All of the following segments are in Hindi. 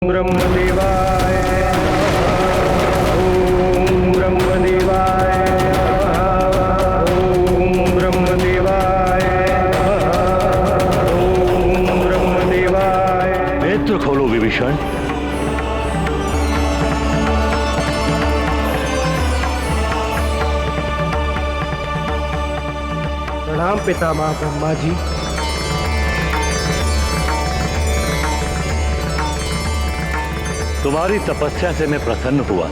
ब्रह्मदेवाय ओम ब्रह्मदेवाय ओम ब्रह्मदेवाय ओम ब्रह्मदेवाय। नेत्र खोलो विभीषण। प्रणाम पितामह ब्रह्मा जी। तुम्हारी तपस्या से मैं प्रसन्न हुआ।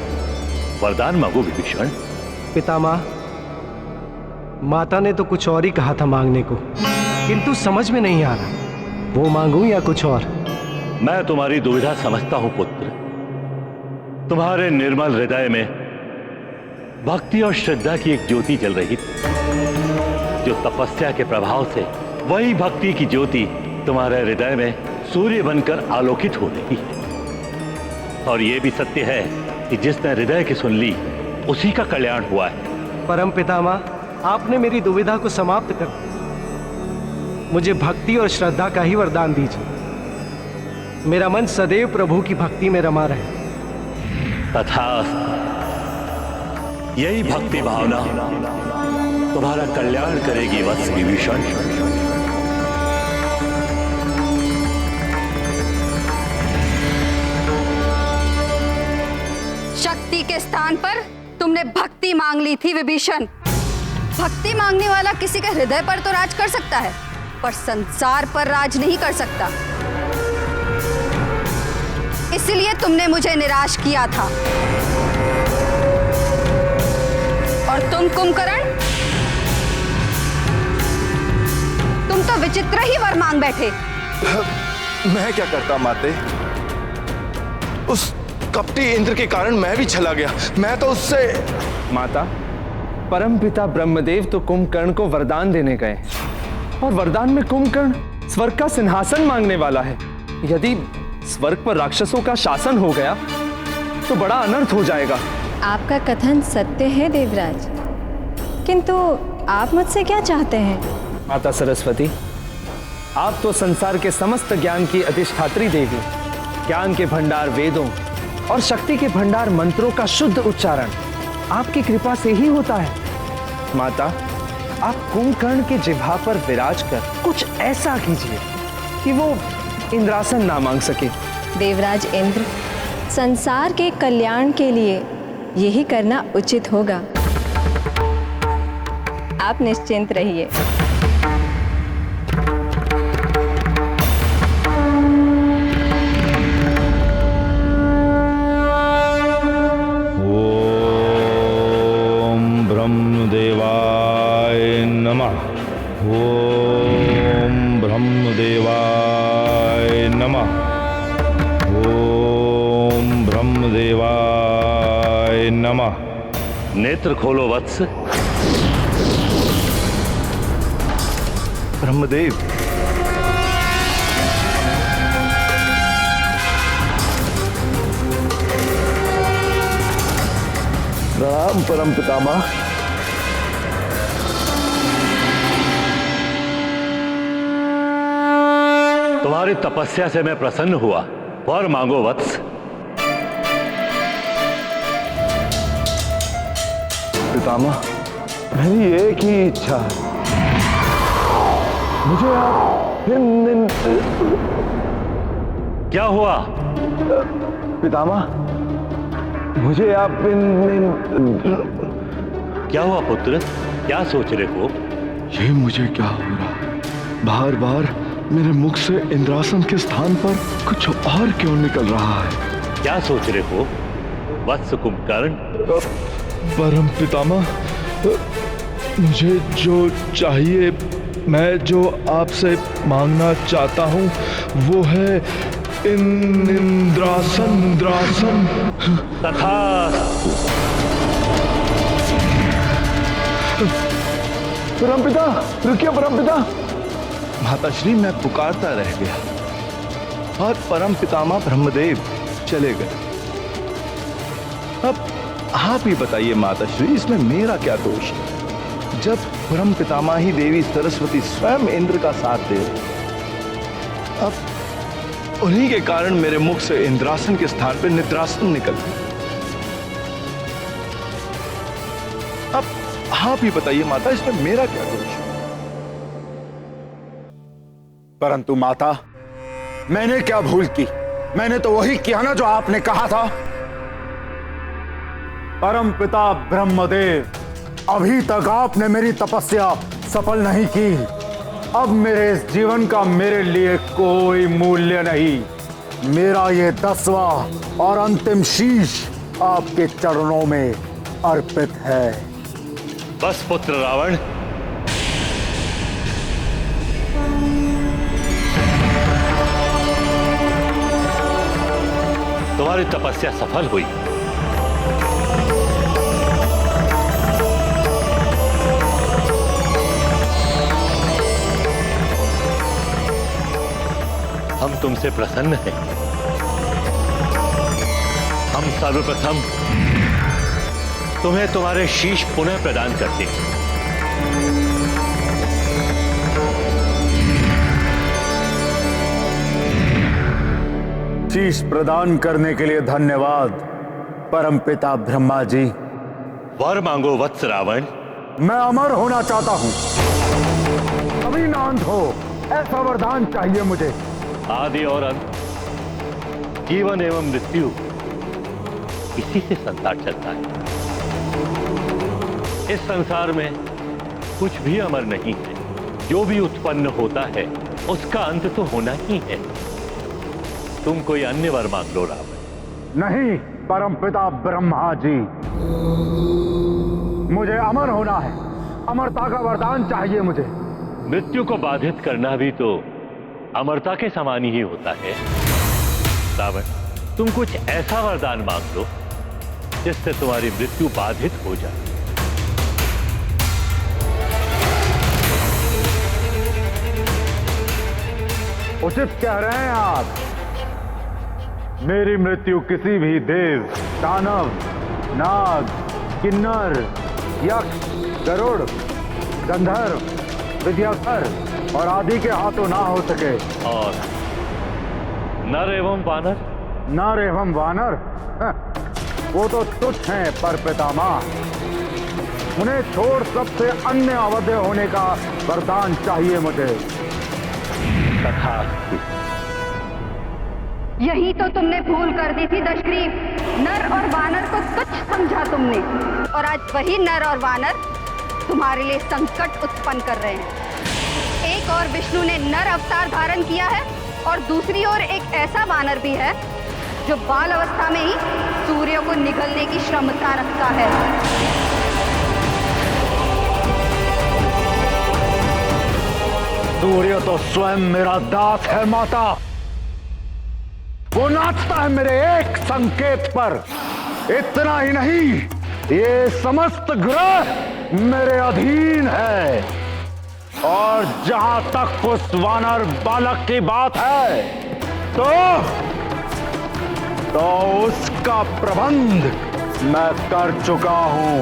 वरदान मांगो विभीषण। पितामह, माता ने तो कुछ और ही कहा था मांगने को, किंतु समझ में नहीं आ रहा वो मांगूं या कुछ और। मैं तुम्हारी दुविधा समझता हूं पुत्र। तुम्हारे निर्मल हृदय में भक्ति और श्रद्धा की एक ज्योति जल रही थी, जो तपस्या के प्रभाव से वही भक्ति की ज्योति तुम्हारे हृदय में सूर्य बनकर आलोकित हो रही है। और यह भी सत्य है कि जिसने हृदय की सुन ली उसी का कल्याण हुआ है। परम पितामह, आपने मेरी दुविधा को समाप्त कर दिया। मुझे भक्ति और श्रद्धा का ही वरदान दीजिए। मेरा मन सदैव प्रभु की भक्ति में रमा रहे। तथास्तु। यही भक्ति भावना तुम्हारा कल्याण करेगी वत्स विभीषण। शक्ति के स्थान पर तुमने भक्ति मांग ली थी विभीषण। भक्ति मांगने वाला किसी के हृदय पर तो राज कर सकता है, पर संसार पर राज नहीं कर सकता। इसलिए तुमने मुझे निराश किया था। और तुम कुंभकर्ण, तुम तो विचित्र ही वर मांग बैठे। मैं क्या करता माते? उस कपटी इंद्र के कारण मैं भी चला गया। मैं तो उससे। माता, परमपिता ब्रह्मदेव तो कुंभकर्ण को वरदान देने गए, और वरदान में कुंभकर्ण स्वर्ग का सिंहासन मांगने वाला है। यदि स्वर्ग पर राक्षसों का शासन हो गया तो बड़ा अनर्थ हो जाएगा। आपका कथन सत्य है देवराज, किंतु आप मुझसे क्या चाहते हैं? माता सरस्वती, आप तो संसार के समस्त ज्ञान की अधिष्ठात्री देवी। ज्ञान के भंडार वेदों और शक्ति के भंडार मंत्रों का शुद्ध उच्चारण आपकी कृपा से ही होता है। माता, आप कुंभकर्ण के जिह्वा पर विराज कर कुछ ऐसा कीजिए कि वो इंद्रासन ना मांग सके। देवराज इंद्र, संसार के कल्याण के लिए यही करना उचित होगा। आप निश्चिंत रहिए। ओम ब्रह्मदेवाय नमः। ओम ब्रह्मदेवाय नमः। नेत्र खोलो वत्स। ब्रह्मदेव, प्रणाम परम पितामह। तुम्हारी तपस्या से मैं प्रसन्न हुआ। वर मांगो वत्स। पितामह, मेरी एक ही इच्छा है। मुझे आप क्या हुआ? पितामह, मुझे आप क्या हुआ पुत्र? क्या सोच रहे हो? ये मुझे क्या हो रहा? बार बार मेरे मुख से इंद्रासन के स्थान पर कुछ और क्यों निकल रहा है? क्या सोच रहे हो वत्स कुंभकर्ण? परम पितामह, मुझे जो चाहिए, मैं जो आपसे मांगना चाहता हूँ वो है इंद्रासन। तथास्तु। परमपिता, रुकिए परमपिता। माताश्री, मैं पुकारता रह गया और परम पितामह ब्रह्मदेव चले गए। अब आप ही बताइए माताश्री, इसमें मेरा क्या दोष है? जब परम पितामह ही देवी सरस्वती स्वयं इंद्र का साथ दे, अब उन्हीं के कारण मेरे मुख से इंद्रासन के स्थान पर निद्रासन निकल गया। अब आप ही बताइए माता, इसमें मेरा क्या दोष है? परंतु माता, मैंने क्या भूल की? मैंने तो वही किया ना जो आपने कहा था। परमपिता ब्रह्मदेव, अभी तक आपने मेरी तपस्या सफल नहीं की। अब मेरे इस जीवन का मेरे लिए कोई मूल्य नहीं। मेरा ये 10वां और अंतिम शीश आपके चरणों में अर्पित है। बस पुत्र रावण, तुम्हारी तपस्या सफल हुई। हम तुमसे प्रसन्न हैं। हम सर्वप्रथम तुम्हें तुम्हारे शीश पुनः प्रदान करते हैं। शीश प्रदान करने के लिए धन्यवाद परमपिता ब्रह्मा जी। वर मांगो वत्स रावण। मैं अमर होना चाहता हूं, कभी ना अंत हो, ऐसा वरदान चाहिए मुझे। आदि और अंत, जीवन एवं मृत्यु, इसी से संसार चलता है। इस संसार में कुछ भी अमर नहीं है। जो भी उत्पन्न होता है उसका अंत तो होना ही है। तुम कोई अन्य वर मांग लो रावण। नहीं परमपिता ब्रह्मा जी, मुझे अमर होना है। अमरता का वरदान चाहिए मुझे। मृत्यु को बाधित करना भी तो अमरता के समान ही होता है। रावण, तुम कुछ ऐसा वरदान मांग लो जिससे तुम्हारी मृत्यु बाधित हो जाए। उचित कह रहे हैं आप। मेरी मृत्यु किसी भी देव, दानव, नाग, किन्नर, यक्ष, गरुड़, गंधर्व, विद्याधर और आदि के हाथों ना हो सके। और नर एवं वानर? नर एवं वानर, वो तो तुच्छ हैं परपितामह। उन्हें छोड़ सबसे अन्य अवध्य होने का वरदान चाहिए मुझे। तथास्तु। यही तो तुमने भूल कर दी थी दशग्रीव। नर और वानर को तुच्छ समझा तुमने, और आज वही नर और वानर तुम्हारे लिए संकट उत्पन्न कर रहे हैं। एक और विष्णु ने नर अवतार धारण किया है, और दूसरी ओर एक ऐसा वानर भी है जो बाल अवस्था में ही सूर्य को निगलने की क्षमता रखता है। सूर्य तो स्वयं मेरा दास है माता। वो नाचता है मेरे एक संकेत पर। इतना ही नहीं, ये समस्त ग्रह मेरे अधीन है। और जहां तक उस वानर बालक की बात है, तो उसका प्रबंध मैं कर चुका हूं।